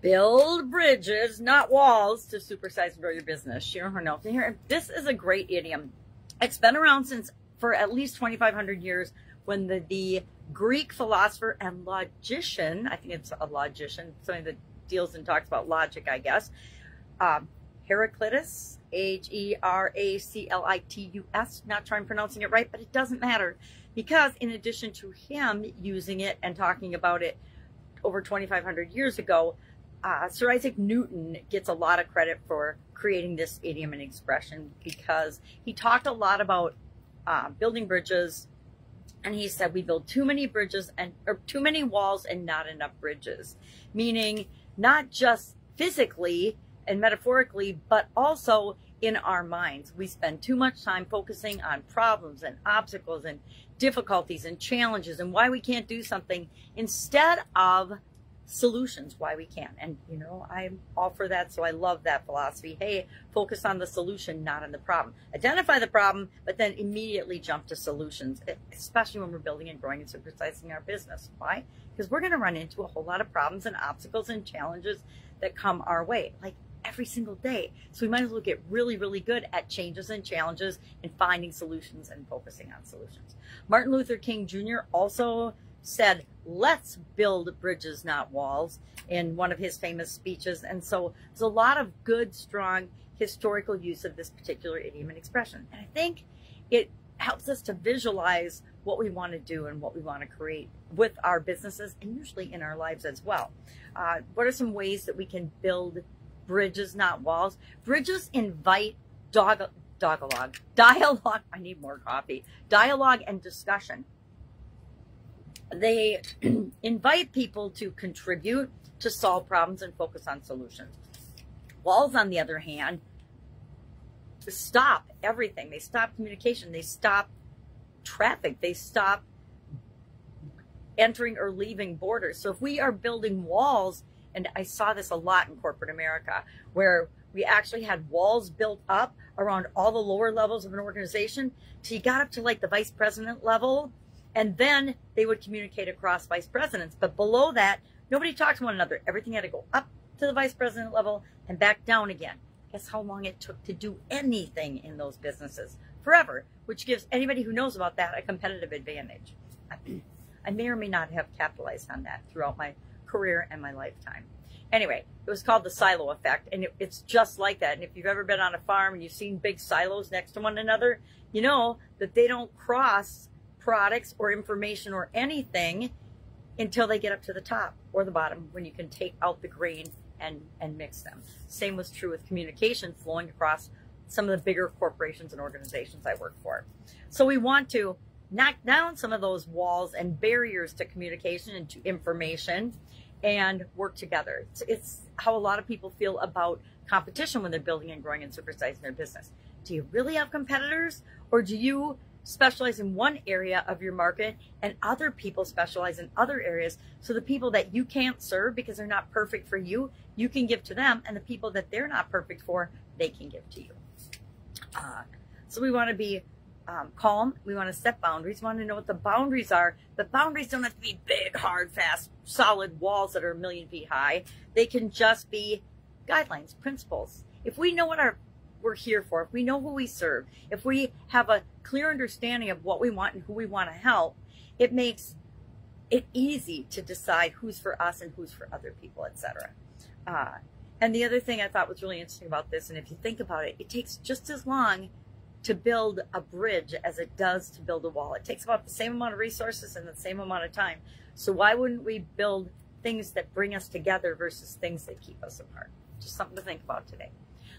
Build bridges, not walls, to supersize and grow your business. Sharon Horne-Ellstrom here. And this is a great idiom. It's been around for at least 2,500 years, when the Greek philosopher and logician, I think it's a logician, somebody that deals and talks about logic, I guess, Heraclitus, Heraclitus, not sure I'm pronouncing it right, but it doesn't matter, because in addition to him using it and talking about it over 2,500 years ago, Sir Isaac Newton gets a lot of credit for creating this idiom and expression, because he talked a lot about building bridges, and he said we build too many bridges or too many walls and not enough bridges, meaning not just physically and metaphorically, but also in our minds. We spend too much time focusing on problems and obstacles and difficulties and challenges and why we can't do something, instead of solutions, why we can. And you know, I'm all for that, so I love that philosophy. Hey, focus on the solution, not on the problem. Identify the problem, but then immediately jump to solutions, especially when we're building and growing and supersizing our business. Why? Because we're going to run into a whole lot of problems and obstacles and challenges that come our way, like every single day. So we might as well get really, really good at changes and challenges and finding solutions and focusing on solutions. Martin Luther King Jr. also said, let's build bridges, not walls, in one of his famous speeches. And so there's a lot of good, strong historical use of this particular idiom and expression. And I think it helps us to visualize what we want to do and what we want to create with our businesses, and usually in our lives as well. What are some ways that we can build bridges, not walls? Bridges invite dialogue. I need more coffee. Dialogue and discussion. They invite people to contribute, to solve problems, and focus on solutions. Walls, on the other hand, stop everything. They stop communication. They stop traffic. They stop entering or leaving borders. So if we are building walls, and I saw this a lot in corporate America, where we actually had walls built up around all the lower levels of an organization, so you got up to like the vice president level, and then they would communicate across vice presidents. But below that, nobody talked to one another. Everything had to go up to the vice president level and back down again. Guess how long it took to do anything in those businesses? Forever, which gives anybody who knows about that a competitive advantage. I may or may not have capitalized on that throughout my career and my lifetime. Anyway, it was called the silo effect, and it's just like that. And if you've ever been on a farm and you've seen big silos next to one another, you know that they don't cross products or information or anything until they get up to the top or the bottom, when you can take out the grain and mix them. Same was true with communication flowing across some of the bigger corporations and organizations I work for. So we want to knock down some of those walls and barriers to communication and to information, and work together. It's how a lot of people feel about competition when they're building and growing and supersizing their business. Do you really have competitors, or do you specialize in one area of your market and other people specialize in other areas? So the people that you can't serve because they're not perfect for you, you can give to them, and the people that they're not perfect for, they can give to you. So we want to be calm. We want to set boundaries. We want to know what the boundaries are. The boundaries don't have to be big, hard, fast, solid walls that are 1,000,000 feet high. They can just be guidelines, principles. If we know what we're here for, if we know who we serve, if we have a clear understanding of what we want and who we want to help, it makes it easy to decide who's for us and who's for other people, etc. And the other thing I thought was really interesting about this, and if you think about it, it takes just as long to build a bridge as it does to build a wall. It takes about the same amount of resources and the same amount of time. So why wouldn't we build things that bring us together versus things that keep us apart? Just something to think about today.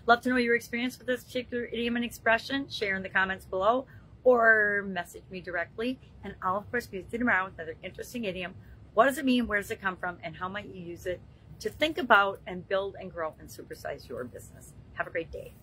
Love to know your experience with this particular idiom and expression. Share in the comments below or message me directly. And I'll, of course, be with you tomorrow with another interesting idiom. What does it mean? Where does it come from? And how might you use it to think about and build and grow and supersize your business? Have a great day.